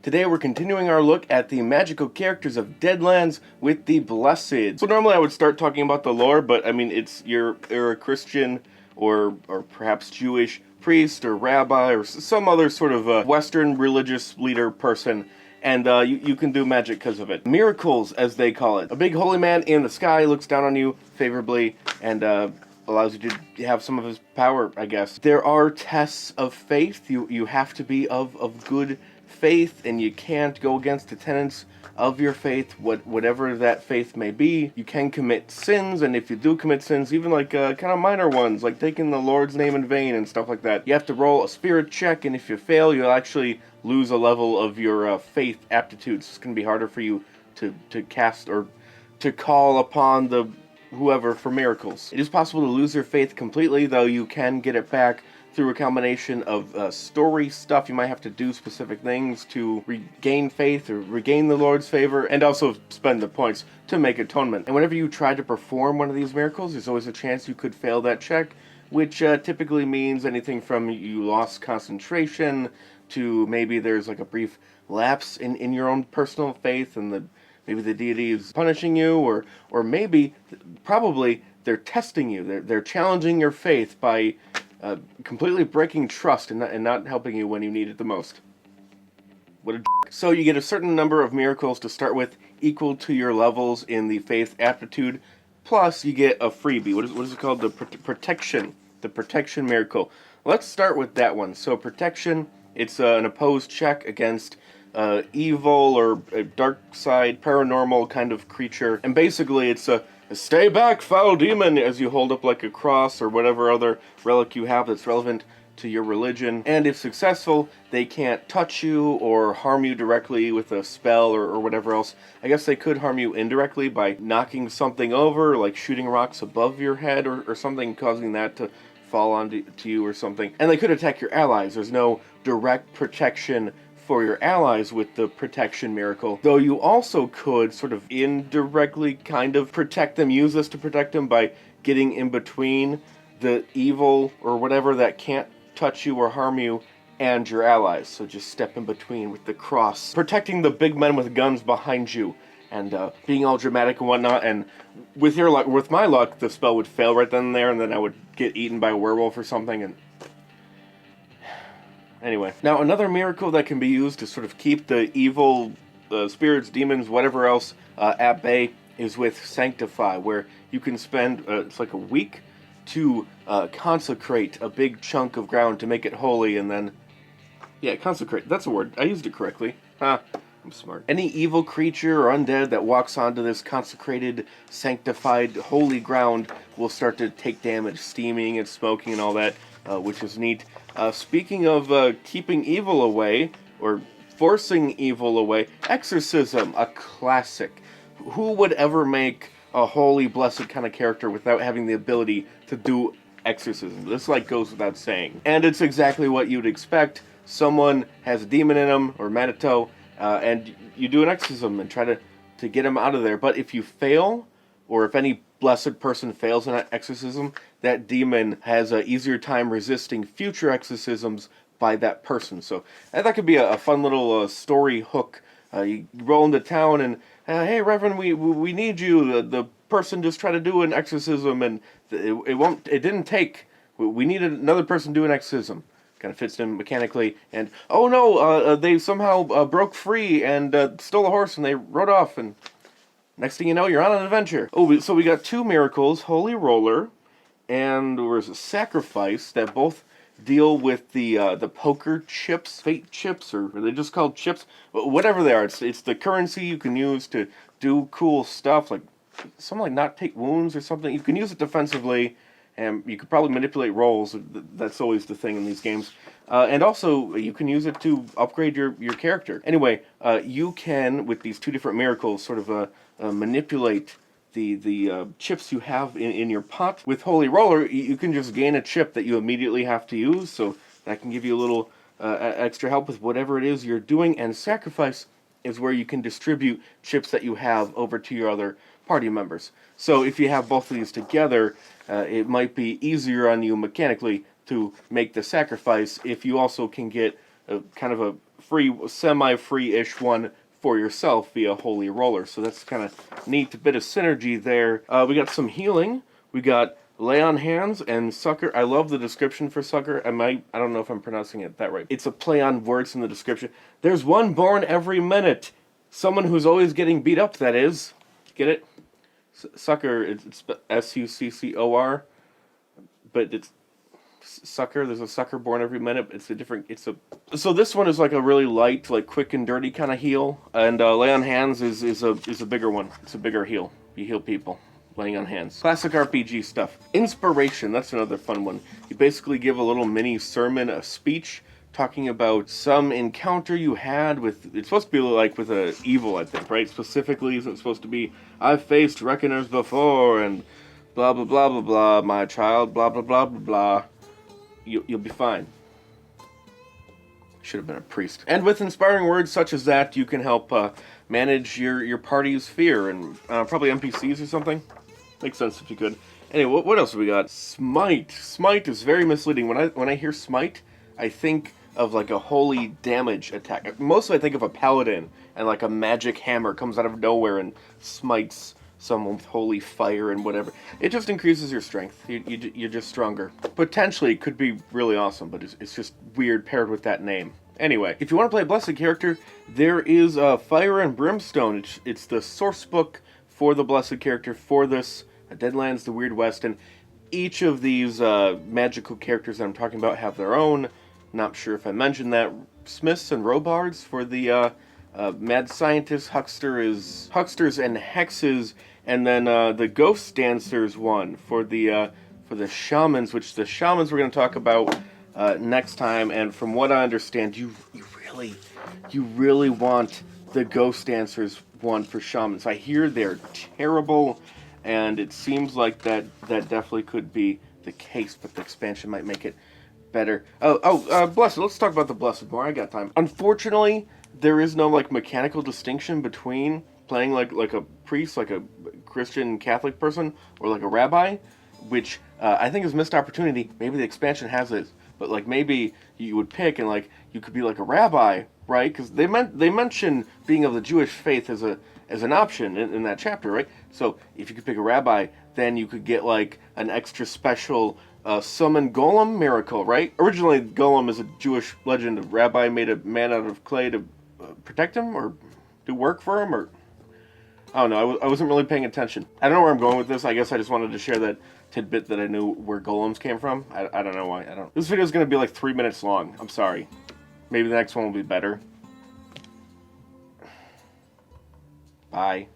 Today we're continuing our look at the magical characters of Deadlands with the Blessed. So normally I would start talking about the lore, but I mean you're a Christian or perhaps Jewish priest or rabbi or some other sort of Western religious leader person, and you can do magic because of it. Miracles, as they call it. A big holy man in the sky looks down on you favorably and allows you to have some of his power, I guess. There are tests of faith. You have to be of good faith, and you can't go against the tenets of your faith, whatever that faith may be. You can commit sins, and if you do commit sins, even like kind of minor ones, like taking the Lord's name in vain and stuff like that, you have to roll a spirit check, and if you fail, you'll actually lose a level of your faith aptitudes. It's going to be harder for you to cast or to call upon the whoever for miracles. It is possible to lose your faith completely, though you can get it back through a combination of story stuff. You might have to do specific things to regain faith or regain the Lord's favor, and also spend the points to make atonement. And whenever you try to perform one of these miracles, there's always a chance you could fail that check, which typically means anything from you lost concentration to maybe there's like a brief lapse in your own personal faith, and maybe the deity is punishing you, or maybe, probably, they're testing you. They're challenging your faith by completely breaking trust and not helping you when you need it the most. What a d***. So you get a certain number of miracles to start with, equal to your levels in the faith aptitude, plus you get a freebie. What is it called? The protection. The protection miracle. Let's start with that one. So protection, it's an opposed check against evil or a dark side, paranormal kind of creature. And basically it's a stay back, foul demon, as you hold up like a cross or whatever other relic you have that's relevant to your religion. And if successful, they can't touch you or harm you directly with a spell or whatever else. I guess they could harm you indirectly by knocking something over, like shooting rocks above your head or something, causing that to fall onto you or something. And they could attack your allies. There's no direct protection for your allies with the protection miracle, though you also could sort of indirectly kind of protect them, use this to protect them by getting in between the evil or whatever that can't touch you or harm you and your allies. So just step in between with the cross, protecting the big men with guns behind you, and being all dramatic and whatnot. And with your luck, with my luck, the spell would fail right then and there, and then I would get eaten by a werewolf or something. And anyway, now another miracle that can be used to sort of keep the evil spirits, demons, whatever else at bay is with Sanctify, where you can spend, it's like a week, to consecrate a big chunk of ground to make it holy, and then, yeah, consecrate, that's a word, I used it correctly, I'm smart. Any evil creature or undead that walks onto this consecrated, sanctified, holy ground will start to take damage, steaming and smoking and all that, which is neat. Speaking of keeping evil away, or forcing evil away, Exorcism, a classic. Who would ever make a holy, blessed kind of character without having the ability to do exorcism? This goes without saying. And it's exactly what you'd expect. Someone has a demon in them, or manito, and you do an exorcism and try to get him out of there. But if you fail, or if any blessed person fails in an exorcism, that demon has an easier time resisting future exorcisms by that person. So that could be a fun little story hook. You roll into town and, hey Reverend, we need you. The person just tried to do an exorcism and it didn't take. We need another person to do an exorcism. Kind of fits in mechanically. And oh no, they somehow broke free and stole a horse and they rode off, and next thing you know, you're on an adventure. Oh, so we got two miracles, Holy Roller, and there's a Sacrifice, that both deal with the poker chips, fate chips, or are they just called chips? Whatever they are, it's the currency you can use to do cool stuff, like something like not take wounds or something. You can use it defensively, and you could probably manipulate rolls. That's always the thing in these games. And also, you can use it to upgrade your character. Anyway, you can, with these two different miracles, sort of manipulate the chips you have in your pot. With Holy Roller, you can just gain a chip that you immediately have to use, so that can give you a little extra help with whatever it is you're doing. And Sacrifice is where you can distribute chips that you have over to your other party members. So if you have both of these together, it might be easier on you mechanically to make the sacrifice if you also can get kind of free, semi-free-ish one for yourself via Holy Roller. So that's kind of neat, bit of synergy there. We got some healing. We got Lay on Hands and Sucker. I love the description for Sucker. I don't know if I'm pronouncing it that right. It's a play on words in the description. There's one born every minute. Someone who's always getting beat up, that is. Get it? Sucker, it's Succor. But it's Sucker. There's a sucker born every minute. So this one is like a really light, like quick and dirty kind of heal. And Lay on Hands is a bigger one. It's a bigger heal. You heal people. Laying on hands. Classic RPG stuff. Inspiration, that's another fun one. You basically give a little mini sermon, a speech, talking about some encounter you had with, it's supposed to be like with a evil, I think, right? Specifically, it's supposed to be, I've faced reckoners before, and blah, blah, blah, blah, blah, my child, blah, blah, blah, blah, blah. You'll be fine. Should have been a priest. And with inspiring words such as that, you can help manage your party's fear, and probably NPCs or something. Makes sense if you could. Anyway, what else have we got? Smite. Smite is very misleading. When I hear Smite, I think of like a holy damage attack. Mostly I think of a paladin, and like a magic hammer comes out of nowhere and smites someone with holy fire and whatever. It just increases your strength. You're just stronger. Potentially, it could be really awesome, but it's just weird paired with that name. Anyway, if you want to play a Blessed character, there is Fire and Brimstone. It's the source book for the Blessed character for this Deadlands, the Weird West, and each of these magical characters that I'm talking about have their own. Not sure if I mentioned that. Smiths and Robards for the Mad Scientists. Hucksters and Hexes, and then the Ghost Dancers one for the Shamans, which the Shamans we're going to talk about next time. And from what I understand, you really want the Ghost Dancers one for Shamans. I hear they're terrible. And it seems like that definitely could be the case, but the expansion might make it better. Blessed. Let's talk about the Blessed more. I got time. Unfortunately, there is no like mechanical distinction between playing like a priest, like a Christian Catholic person, or like a rabbi, which I think is a missed opportunity. Maybe the expansion has it, but like maybe you would pick and like you could be like a rabbi, right? Because they mention being of the Jewish faith as an option in that chapter, right? So if you could pick a rabbi, then you could get like an extra special summon golem miracle, right? Originally, golem is a Jewish legend. A rabbi made a man out of clay to protect him or do work for him, or I don't know. I wasn't really paying attention. I don't know where I'm going with this. I guess I just wanted to share that tidbit that I knew where golems came from. I don't know why. This video is going to be like 3 minutes long. I'm sorry. Maybe the next one will be better. Bye.